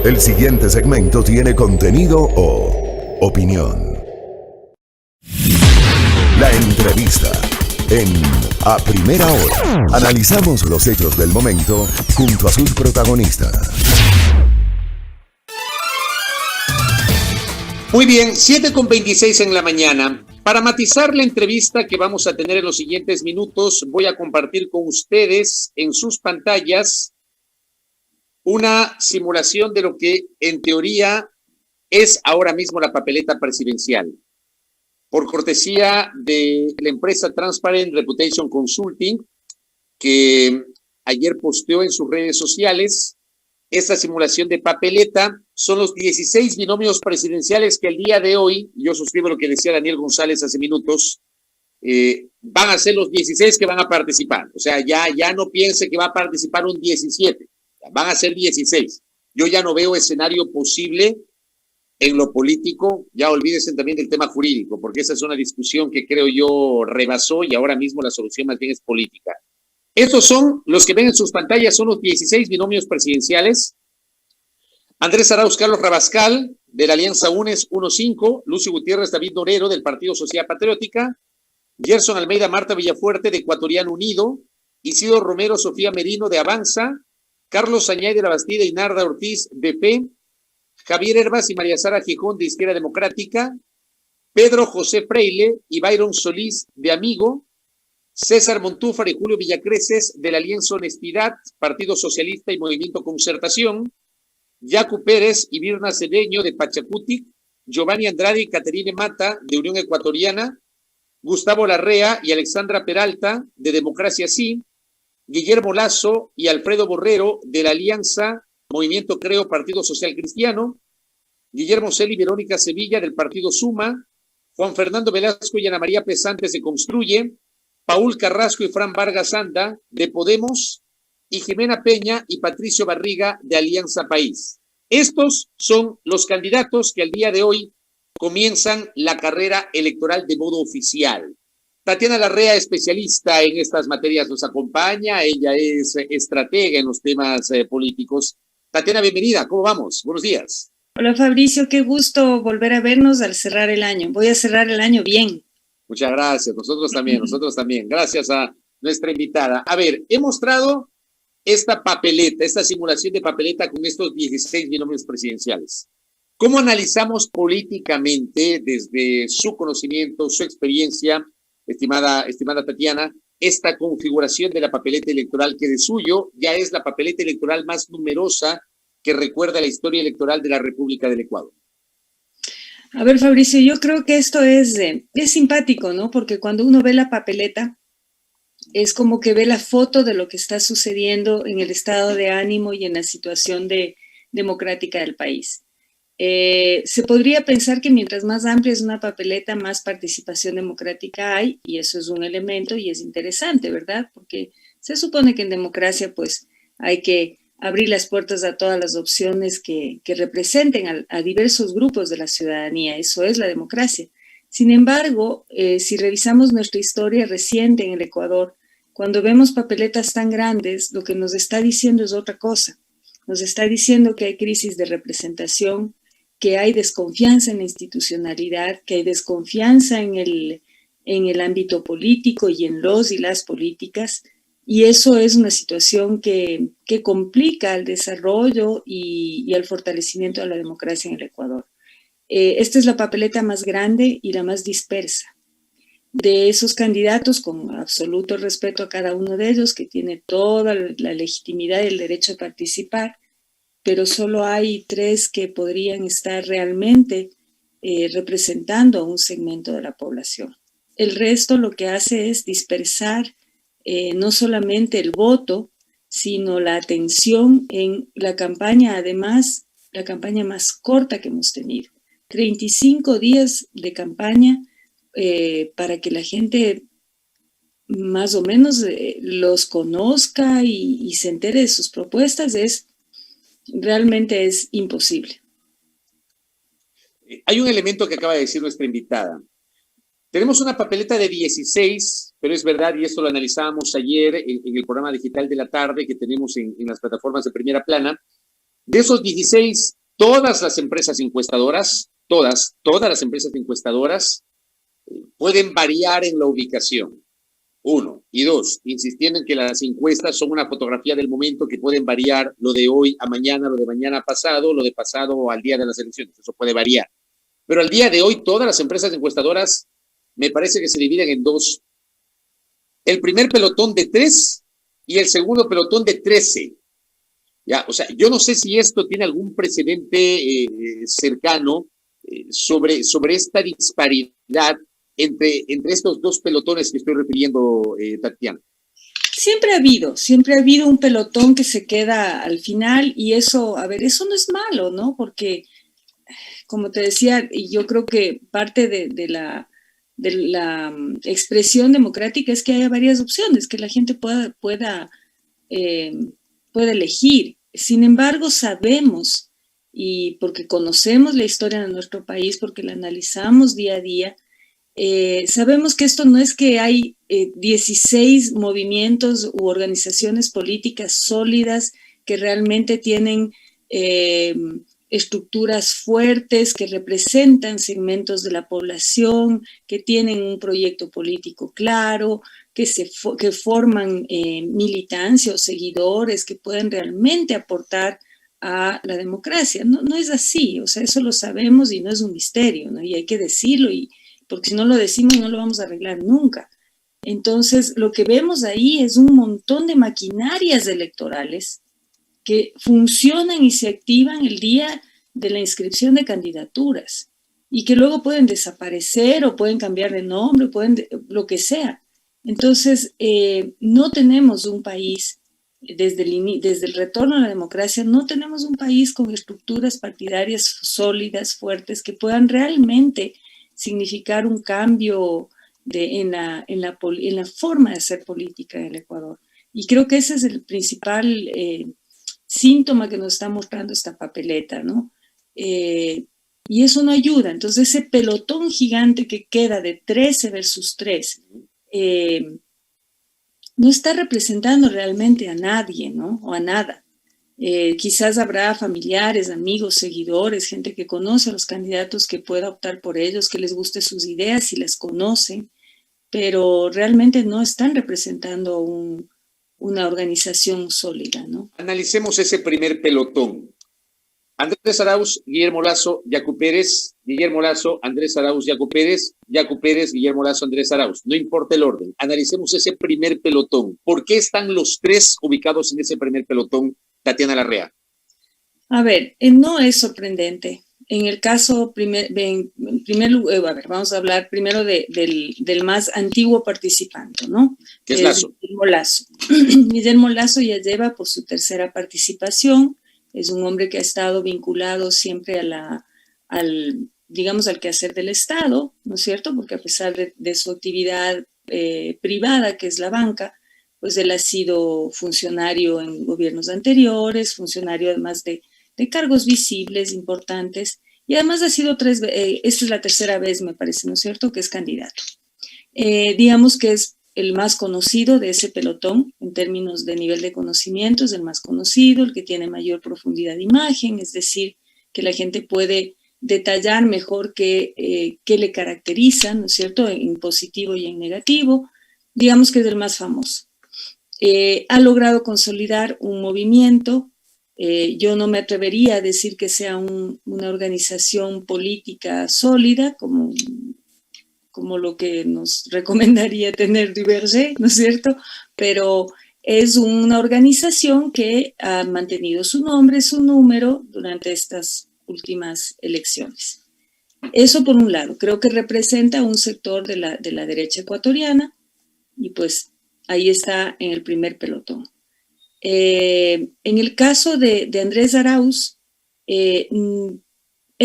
El siguiente segmento tiene contenido o opinión. La entrevista en A Primera Hora. Analizamos los hechos del momento junto a sus protagonistas. Muy bien, 7:26 en la mañana. Para matizar la entrevista que vamos a tener en los siguientes minutos, voy a compartir con ustedes en sus pantallas una simulación de lo que en teoría es ahora mismo la papeleta presidencial. Por cortesía de la empresa Transparent Reputation Consulting, que ayer posteó en sus redes sociales esta simulación de papeleta. Son los 16 binomios presidenciales que el día de hoy, yo suscribo lo que decía Daniel González hace minutos, van a ser los 16 que van a participar. O sea, ya no piense que va a participar un 17, van a ser 16. Yo ya no veo escenario posible en lo político, ya olvídense también del tema jurídico, porque esa es una discusión que creo yo rebasó y ahora mismo la solución más bien es política. Estos son los que ven en sus pantallas, son los 16 binomios presidenciales. Andrés Arauz Carlos Rabascal, de la Alianza UNES 1-5, Lucio Gutiérrez David Dorero, del Partido Sociedad Patriótica, Gerson Almeida Marta Villafuerte, de Ecuatoriano Unido, Isidro Romero Sofía Merino, de Avanza, Carlos Sañay de la Bastida y Narda Ortiz, de P, Javier Herbas y María Sara Gijón, de Izquierda Democrática, Pedro José Freile y Byron Solís, de Amigo, César Montúfar y Julio Villacreces, de la Alianza Honestidad, Partido Socialista y Movimiento Concertación, Yacu Pérez y Virna Cedeño, de Pachacutic, Giovanni Andrade y Caterine Mata, de Unión Ecuatoriana, Gustavo Larrea y Alexandra Peralta, de Democracia Sí, Guillermo Lazo y Alfredo Borrero, de la Alianza Movimiento Creo Partido Social Cristiano, Guillermo Celi y Verónica Sevilla, del Partido Suma, Juan Fernando Velasco y Ana María Pesantes, de Construye, Paul Carrasco y Fran Vargas Anda, de Podemos, y Jimena Peña y Patricio Barriga, de Alianza País. Estos son los candidatos que al día de hoy comienzan la carrera electoral de modo oficial. Tatiana Larrea, especialista en estas materias, nos acompaña. Ella es estratega en los temas políticos. Tatiana, bienvenida. ¿Cómo vamos? Buenos días. Hola Fabricio, qué gusto volver a vernos al cerrar el año. Voy a cerrar el año bien. Muchas gracias. Nosotros también. Gracias a nuestra invitada. A ver, he mostrado esta papeleta, esta simulación de papeleta con estos 16 binomios presidenciales. ¿Cómo analizamos políticamente, desde su conocimiento, su experiencia, estimada Tatiana, esta configuración de la papeleta electoral, que de suyo ya es la papeleta electoral más numerosa que recuerda la historia electoral de la República del Ecuador? A ver, Fabricio, yo creo que esto es simpático, ¿no? Porque cuando uno ve la papeleta, es como que ve la foto de lo que está sucediendo en el estado de ánimo y en la situación democrática del país. Se podría pensar que mientras más amplia es una papeleta, más participación democrática hay, y eso es un elemento y es interesante, ¿verdad? Porque se supone que en democracia pues hay que abrir las puertas a todas las opciones que representen a diversos grupos de la ciudadanía. Eso es la democracia. Sin embargo, si revisamos nuestra historia reciente en el Ecuador, cuando vemos papeletas tan grandes, lo que nos está diciendo es otra cosa. Nos está diciendo que hay crisis de representación, que hay desconfianza en la institucionalidad, que hay desconfianza en el ámbito político y en los y las políticas, y eso es una situación que complica el desarrollo y el fortalecimiento de la democracia en el Ecuador. Esta es la papeleta más grande y la más dispersa. De esos candidatos, con absoluto respeto a cada uno de ellos, que tiene toda la legitimidad y el derecho a participar, pero solo hay 3 que podrían estar realmente representando a un segmento de la población. El resto lo que hace es dispersar no solamente el voto, sino la atención en la campaña, además, la campaña más corta que hemos tenido. 35 días de campaña para que la gente más o menos los conozca y se entere de sus propuestas, realmente es imposible. Hay un elemento que acaba de decir nuestra invitada. Tenemos una papeleta de 16, pero es verdad, y esto lo analizábamos ayer en el programa digital de la tarde que tenemos en las plataformas de Primera Plana, De esos 16, todas las empresas encuestadoras, todas las empresas encuestadoras pueden variar en la ubicación. Uno. Y dos, insistiendo en que las encuestas son una fotografía del momento que pueden variar lo de hoy a mañana, lo de mañana a pasado, lo de pasado al día de las elecciones. Eso puede variar. Pero al día de hoy, todas las empresas encuestadoras me parece que se dividen en dos. El primer pelotón de 3 y el segundo pelotón de 13. Ya, o sea, yo no sé si esto tiene algún precedente cercano sobre esta disparidad entre estos dos pelotones que estoy refiriendo, Tatiana. Siempre ha habido un pelotón que se queda al final y eso, a ver, eso no es malo, ¿no? Porque, como te decía, yo creo que parte de la expresión democrática es que haya varias opciones, que la gente pueda elegir. Sin embargo, sabemos, y porque conocemos la historia de nuestro país, porque la analizamos día a día, sabemos que esto no es que hay 16 movimientos u organizaciones políticas sólidas que realmente tienen estructuras fuertes, que representan segmentos de la población, que tienen un proyecto político claro, que forman militancia o seguidores que pueden realmente aportar a la democracia. No es así, o sea, eso lo sabemos y no es un misterio, ¿no? Y hay que decirlo, porque si no lo decimos no lo vamos a arreglar nunca. Entonces, lo que vemos ahí es un montón de maquinarias electorales que funcionan y se activan el día de la inscripción de candidaturas y que luego pueden desaparecer o pueden cambiar de nombre, lo que sea. Entonces, no tenemos un país, desde el retorno a la democracia, no tenemos un país con estructuras partidarias sólidas, fuertes, que puedan realmente significar un cambio en la forma de hacer política en el Ecuador. Y creo que ese es el principal síntoma que nos está mostrando esta papeleta, ¿no? Y eso no ayuda. Entonces, ese pelotón gigante que queda de 13 versus 3 no está representando realmente a nadie, ¿no? O a nada. Quizás habrá familiares, amigos, seguidores, gente que conoce a los candidatos, que pueda optar por ellos, que les guste sus ideas y las conocen, pero realmente no están representando una organización sólida, ¿no? Analicemos ese primer pelotón. Andrés Arauz, Guillermo Lasso, Yacu Pérez, Guillermo Lasso, Andrés Arauz, Yacu Pérez, Guillermo Lasso, Andrés Arauz. No importa el orden. Analicemos ese primer pelotón. ¿Por qué están los tres ubicados en ese primer pelotón, Tatiana Larrea? A ver, no es sorprendente. En el caso, vamos a hablar primero del más antiguo participante, ¿no? ¿Qué es Lasso? Guillermo Lasso. Guillermo Lasso ya lleva por su tercera participación. Es un hombre que ha estado vinculado siempre al quehacer del Estado, ¿no es cierto? Porque a pesar de su actividad privada, que es la banca, pues él ha sido funcionario en gobiernos anteriores, funcionario además de cargos visibles, importantes, y además ha sido esta es la tercera vez, me parece, ¿no es cierto?, que es candidato. Digamos que es el más conocido de ese pelotón en términos de nivel de conocimiento, es el más conocido, el que tiene mayor profundidad de imagen, es decir, que la gente puede detallar mejor qué le caracteriza, ¿no es cierto?, en positivo y en negativo. Digamos que es el más famoso. Ha logrado consolidar un movimiento. Yo no me atrevería a decir que sea una organización política sólida, como lo que nos recomendaría tener Duverger, ¿no es cierto? Pero es una organización que ha mantenido su nombre, su número durante estas últimas elecciones. Eso por un lado, creo que representa un sector de la derecha ecuatoriana y pues ahí está en el primer pelotón. En el caso de Andrés Arauz, él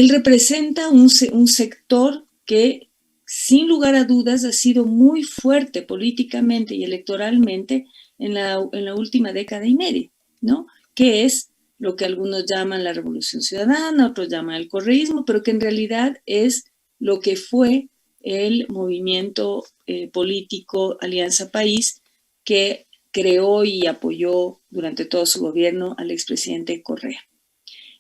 representa un sector que sin lugar a dudas ha sido muy fuerte políticamente y electoralmente en la última década y media, ¿no? Que es lo que algunos llaman la Revolución Ciudadana, otros llaman el correísmo, pero que en realidad es lo que fue el movimiento político Alianza País, que creó y apoyó durante todo su gobierno al expresidente Correa.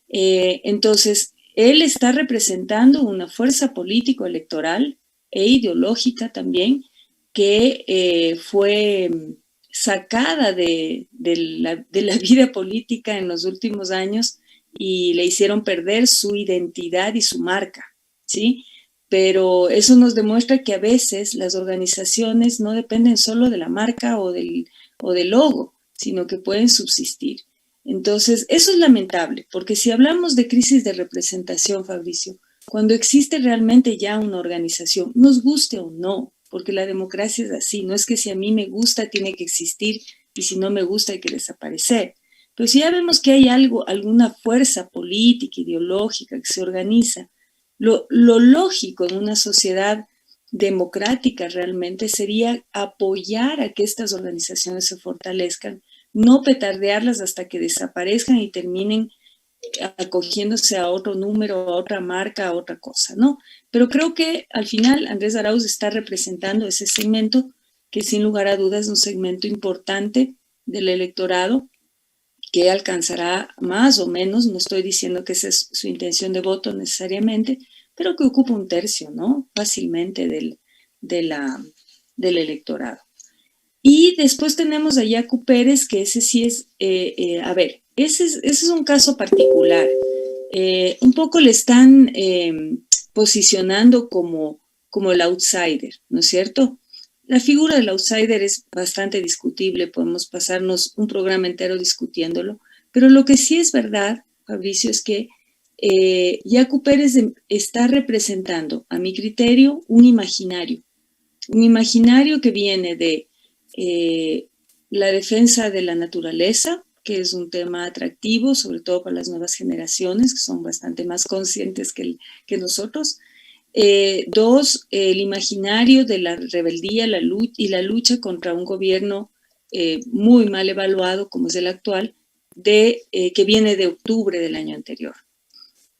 Entonces, él está representando una fuerza político-electoral e ideológica también que fue sacada de la vida política en los últimos años y le hicieron perder su identidad y su marca, ¿sí? Pero eso nos demuestra que a veces las organizaciones no dependen solo de la marca o del logo, sino que pueden subsistir. Entonces, eso es lamentable, porque si hablamos de crisis de representación, Fabricio, cuando existe realmente ya una organización, nos guste o no, porque la democracia es así, no es que si a mí me gusta tiene que existir y si no me gusta hay que desaparecer. Pero si ya vemos que hay alguna fuerza política, ideológica que se organiza, lo lógico en una sociedad democrática realmente sería apoyar a que estas organizaciones se fortalezcan, no petardearlas hasta que desaparezcan y terminen acogiéndose a otro número, a otra marca, a otra cosa, ¿no? Pero creo que al final Andrés Arauz está representando ese segmento que sin lugar a dudas es un segmento importante del electorado que alcanzará más o menos, no estoy diciendo que esa es su intención de voto necesariamente, pero que ocupa un tercio, ¿no? Fácilmente del electorado. Y después tenemos a Yacu Pérez, que ese sí es, ese es un caso particular. Un poco le están posicionando como el outsider, ¿no es cierto? La figura del outsider es bastante discutible, podemos pasarnos un programa entero discutiéndolo, pero lo que sí es verdad, Fabricio, es que Yacu Pérez está representando, a mi criterio, un imaginario que viene de la defensa de la naturaleza, que es un tema atractivo, sobre todo para las nuevas generaciones, que son bastante más conscientes que nosotros. Dos, el imaginario de la rebeldía la lucha contra un gobierno muy mal evaluado, como es el actual, que viene de octubre del año anterior.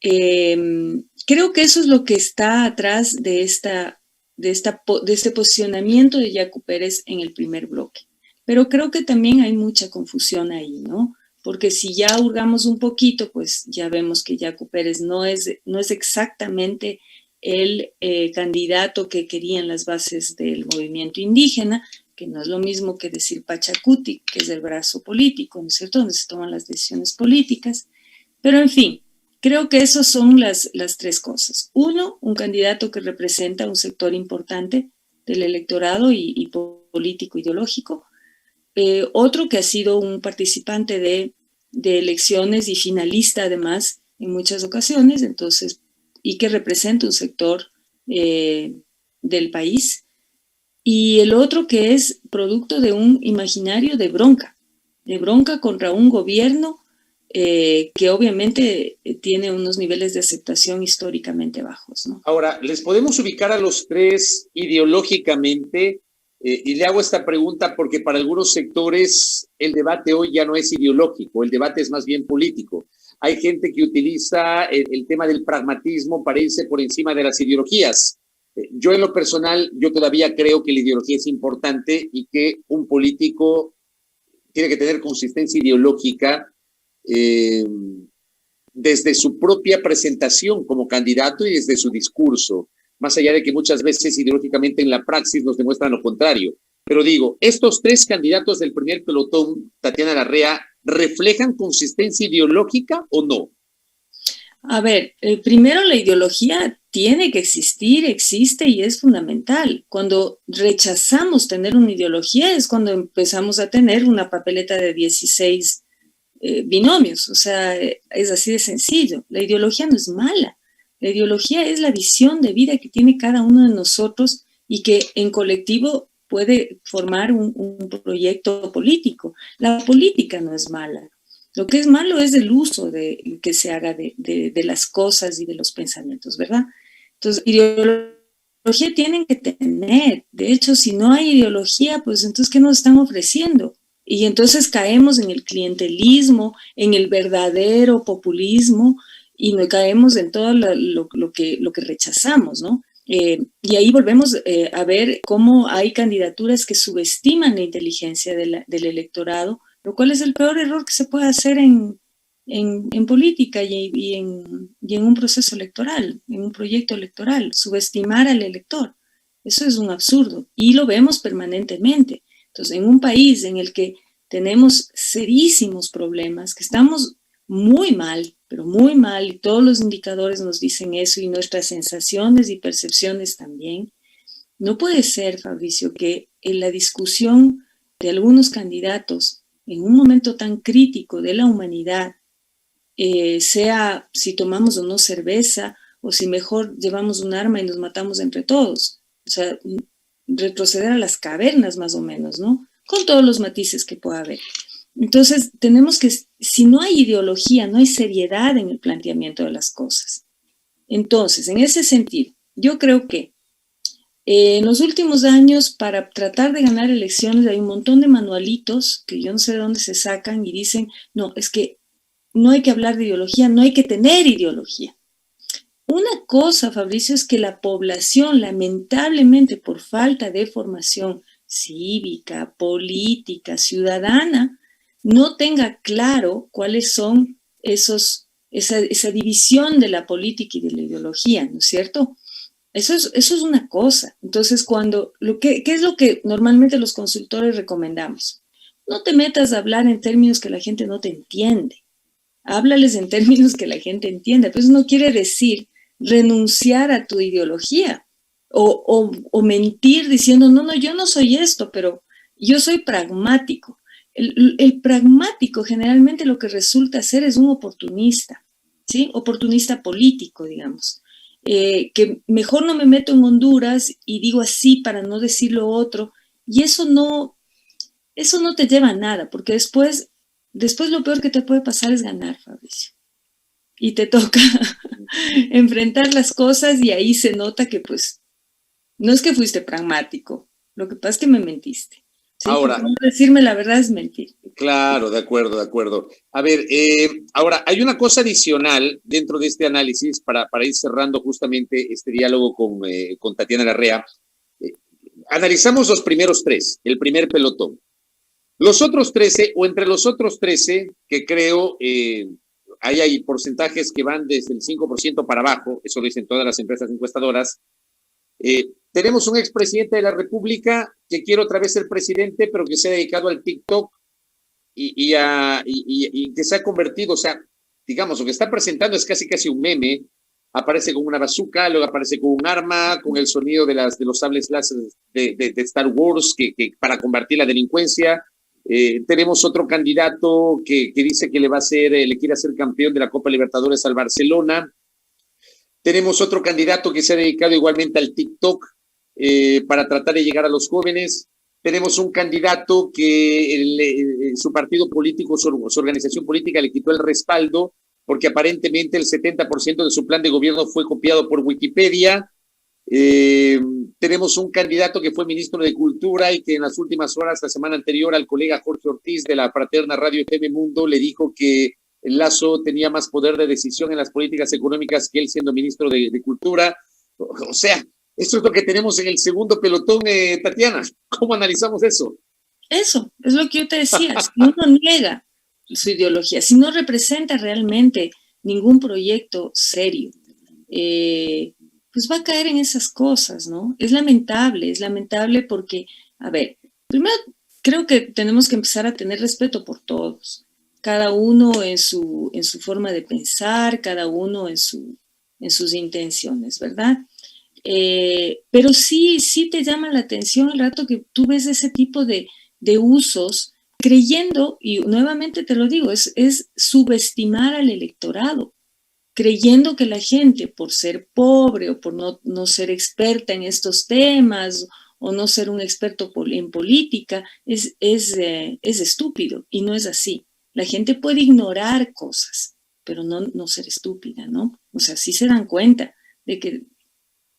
Creo que eso es lo que está atrás de este posicionamiento de Yacu Pérez en el primer bloque. Pero creo que también hay mucha confusión ahí, ¿no? Porque si ya hurgamos un poquito, pues ya vemos que Yacu Pérez no es exactamente el candidato que querían las bases del movimiento indígena, que no es lo mismo que decir Pachacuti, que es el brazo político, ¿no es cierto?, donde se toman las decisiones políticas. Pero en fin, creo que esas son las tres cosas. Uno, un candidato que representa un sector importante del electorado y político ideológico. Otro que ha sido un participante de elecciones y finalista además en muchas ocasiones, entonces, y que representa un sector del país. Y el otro que es producto de un imaginario de bronca contra un gobierno que obviamente tiene unos niveles de aceptación históricamente bajos, ¿no? Ahora, les podemos ubicar a los tres ideológicamente y le hago esta pregunta porque para algunos sectores el debate hoy ya no es ideológico, el debate es más bien político. Hay gente que utiliza el tema del pragmatismo para irse por encima de las ideologías. Yo en lo personal, yo todavía creo que la ideología es importante y que un político tiene que tener consistencia ideológica desde su propia presentación como candidato y desde su discurso, más allá de que muchas veces ideológicamente en la praxis nos demuestran lo contrario. Pero digo, estos tres candidatos del primer pelotón, Tatiana Larrea, ¿reflejan consistencia ideológica o no? A ver, primero la ideología tiene que existir, existe y es fundamental. Cuando rechazamos tener una ideología es cuando empezamos a tener una papeleta de 16 binomios, o sea, es así de sencillo. La ideología no es mala, la ideología es la visión de vida que tiene cada uno de nosotros y que en colectivo puede formar un proyecto político. La política no es mala. Lo que es malo es el uso que se haga de las cosas y de los pensamientos, ¿verdad? Entonces, ideología tienen que tener. De hecho, si no hay ideología, pues entonces, ¿qué nos están ofreciendo? Y entonces caemos en el clientelismo, en el verdadero populismo y no caemos en todo lo que rechazamos, ¿no? Y ahí volvemos a ver cómo hay candidaturas que subestiman la inteligencia del electorado, lo cual es el peor error que se puede hacer en en política y en un proceso electoral, en un proyecto electoral, subestimar al elector. Eso es un absurdo y lo vemos permanentemente. Entonces, en un país en el que tenemos serísimos problemas, que estamos muy mal, pero muy mal, y todos los indicadores nos dicen eso y nuestras sensaciones y percepciones también, no puede ser, Fabricio, que en la discusión de algunos candidatos en un momento tan crítico de la humanidad, sea si tomamos o no cerveza o si mejor llevamos un arma y nos matamos entre todos. O sea, retroceder a las cavernas más o menos, ¿no? Con todos los matices que pueda haber. Entonces, tenemos que, si no hay ideología, no hay seriedad en el planteamiento de las cosas. Entonces, en ese sentido, yo creo que en los últimos años, para tratar de ganar elecciones, hay un montón de manualitos que yo no sé de dónde se sacan y dicen, no, es que no hay que hablar de ideología, no hay que tener ideología. Una cosa, Fabricio, es que la población, lamentablemente, por falta de formación cívica, política, ciudadana, no tenga claro cuáles son esa división de la política y de la ideología, ¿no es cierto? Eso es una cosa. Entonces, ¿qué es lo que normalmente los consultores recomendamos? No te metas a hablar en términos que la gente no te entiende. Háblales en términos que la gente entienda. Pero eso no quiere decir renunciar a tu ideología o mentir diciendo, no, yo no soy esto, pero yo soy pragmático. El pragmático generalmente lo que resulta ser es un oportunista, ¿sí? Oportunista político, digamos. Que mejor no me meto en Honduras y digo así para no decir lo otro, y eso no te lleva a nada, porque después lo peor que te puede pasar es ganar, Fabricio. Y te toca enfrentar las cosas y ahí se nota que pues no es que fuiste pragmático, lo que pasa es que me mentiste. ¿Sí? Ahora, no decirme la verdad es mentir. Claro, de acuerdo. A ver, ahora hay una cosa adicional dentro de este análisis para ir cerrando justamente este diálogo con Tatiana Larrea. Analizamos los primeros tres, el primer pelotón. Los otros 13, o entre los otros 13, que creo hay porcentajes que van desde el 5% para abajo, eso lo dicen todas las empresas encuestadoras. Tenemos un expresidente de la República que quiere otra vez ser presidente, pero que se ha dedicado al TikTok y que se ha convertido, o sea, digamos, lo que está presentando es casi un meme. Aparece con una bazooka, luego aparece con un arma, con el sonido de los sables láser de Star Wars para combatir la delincuencia. Tenemos otro candidato que dice que le quiere hacer campeón de la Copa Libertadores al Barcelona. Tenemos otro candidato que se ha dedicado igualmente al TikTok para tratar de llegar a los jóvenes. Tenemos un candidato que su partido político, su organización política le quitó el respaldo porque aparentemente el 70% de su plan de gobierno fue copiado por Wikipedia. Tenemos un candidato que fue ministro de Cultura y que en las últimas horas, la semana anterior, al colega Jorge Ortiz de la fraterna Radio FM Mundo le dijo que Lasso tenía más poder de decisión en las políticas económicas que él siendo ministro de Cultura. O sea, esto es lo que tenemos en el segundo pelotón, Tatiana. ¿Cómo analizamos eso? Eso, es lo que yo te decía. Si uno niega su ideología, si no representa realmente ningún proyecto serio, pues va a caer en esas cosas, ¿no? Es lamentable porque, a ver, primero creo que tenemos que empezar a tener respeto por todos, cada uno en su forma de pensar, cada uno en sus intenciones, ¿verdad? Pero sí te llama la atención el rato que tú ves ese tipo de usos, creyendo, y nuevamente te lo digo, es subestimar al electorado, creyendo que la gente, por ser pobre o por no ser experta en estos temas o no ser un experto en política, es estúpido, y no es así. La gente puede ignorar cosas, pero no ser estúpida, ¿no? O sea, sí se dan cuenta de que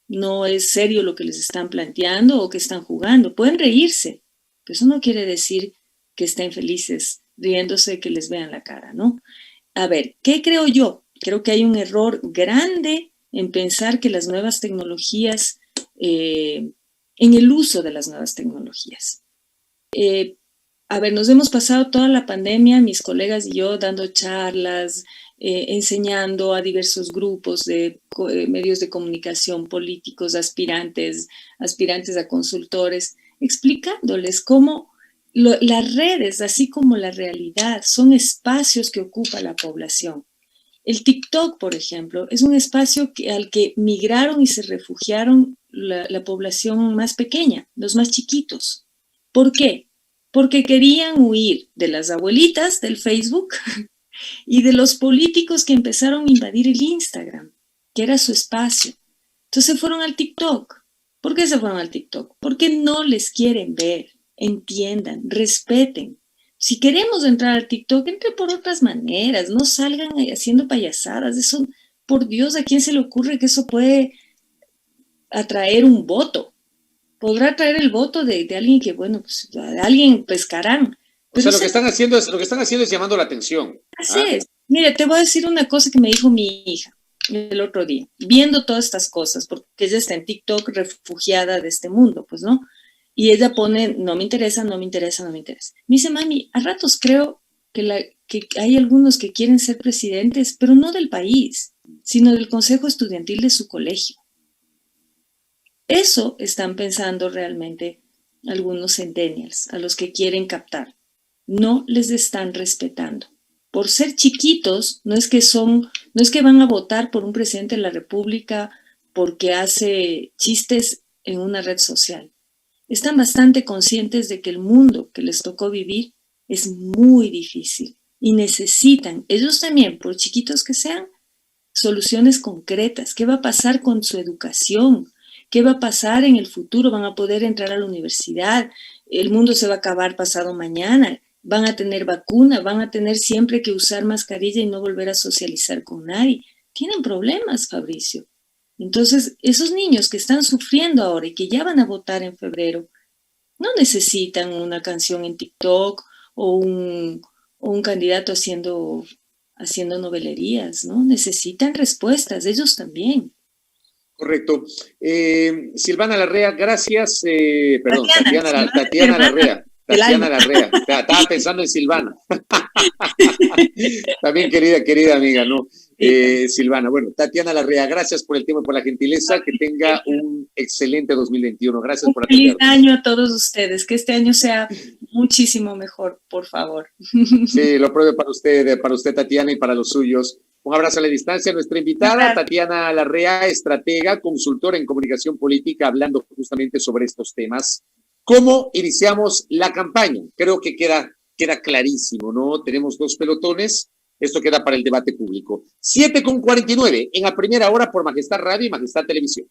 no es serio lo que les están planteando o que están jugando. Pueden reírse, pero eso no quiere decir que estén felices riéndose de que les vean la cara, ¿no? A ver, ¿qué creo yo? Creo que hay un error grande en pensar que las nuevas tecnologías, en el uso de las nuevas tecnologías. a ver, nos hemos pasado toda la pandemia, mis colegas y yo, dando charlas, enseñando a diversos grupos de medios de comunicación, políticos, aspirantes a consultores, explicándoles cómo las redes, así como la realidad, son espacios que ocupa la población. El TikTok, por ejemplo, es un espacio al que migraron y se refugiaron la población más pequeña, los más chiquitos. ¿Por qué? Porque querían huir de las abuelitas del Facebook y de los políticos que empezaron a invadir el Instagram, que era su espacio. Entonces fueron al TikTok. ¿Por qué se fueron al TikTok? Porque no les quieren ver, entiendan, respeten. Si queremos entrar al TikTok, entre por otras maneras, no salgan haciendo payasadas. Eso, por Dios, ¿a quién se le ocurre que eso puede atraer un voto? Podrá atraer el voto de alguien que, bueno, pues de alguien pescarán. O sea, lo que están haciendo es llamando la atención. Así es. Mire, te voy a decir una cosa que me dijo mi hija el otro día, viendo todas estas cosas, porque ella está en TikTok refugiada de este mundo, pues, ¿no? Y ella pone, no me interesa, no me interesa, no me interesa. Me dice, mami, a ratos creo que hay algunos que quieren ser presidentes, pero no del país, sino del consejo estudiantil de su colegio. Eso están pensando realmente algunos centennials, a los que quieren captar. No les están respetando. Por ser chiquitos, no es que van a votar por un presidente de la República porque hace chistes en una red social. Están bastante conscientes de que el mundo que les tocó vivir es muy difícil y necesitan, ellos también, por chiquitos que sean, soluciones concretas. ¿Qué va a pasar con su educación? ¿Qué va a pasar en el futuro? ¿Van a poder entrar a la universidad? ¿El mundo se va a acabar pasado mañana? ¿Van a tener vacuna? ¿Van a tener siempre que usar mascarilla y no volver a socializar con nadie? Tienen problemas, Fabricio. Entonces, esos niños que están sufriendo ahora y que ya van a votar en febrero, no necesitan una canción en TikTok o un candidato haciendo novelerías, ¿no? Necesitan respuestas, ellos también. Correcto. Silvana Larrea, gracias. Tatiana Larrea. Tatiana Larrea. Estaba pensando en Silvana. También querida amiga, ¿no? Silvana. Bueno, Tatiana Larrea, gracias por el tiempo y por la gentileza. Que tenga un excelente 2021. Gracias por atendernos. Feliz año a todos ustedes. Que este año sea muchísimo mejor, por favor. Sí, lo pruebe para usted, Tatiana, y para los suyos. Un abrazo a la distancia. Nuestra invitada, Tatiana Larrea, estratega, consultora en comunicación política, hablando justamente sobre estos temas. ¿Cómo iniciamos la campaña? Creo que queda clarísimo, ¿no? Tenemos 2 pelotones. Esto queda para el debate público. 7:49 en la primera hora por Majestad Radio y Majestad Televisión.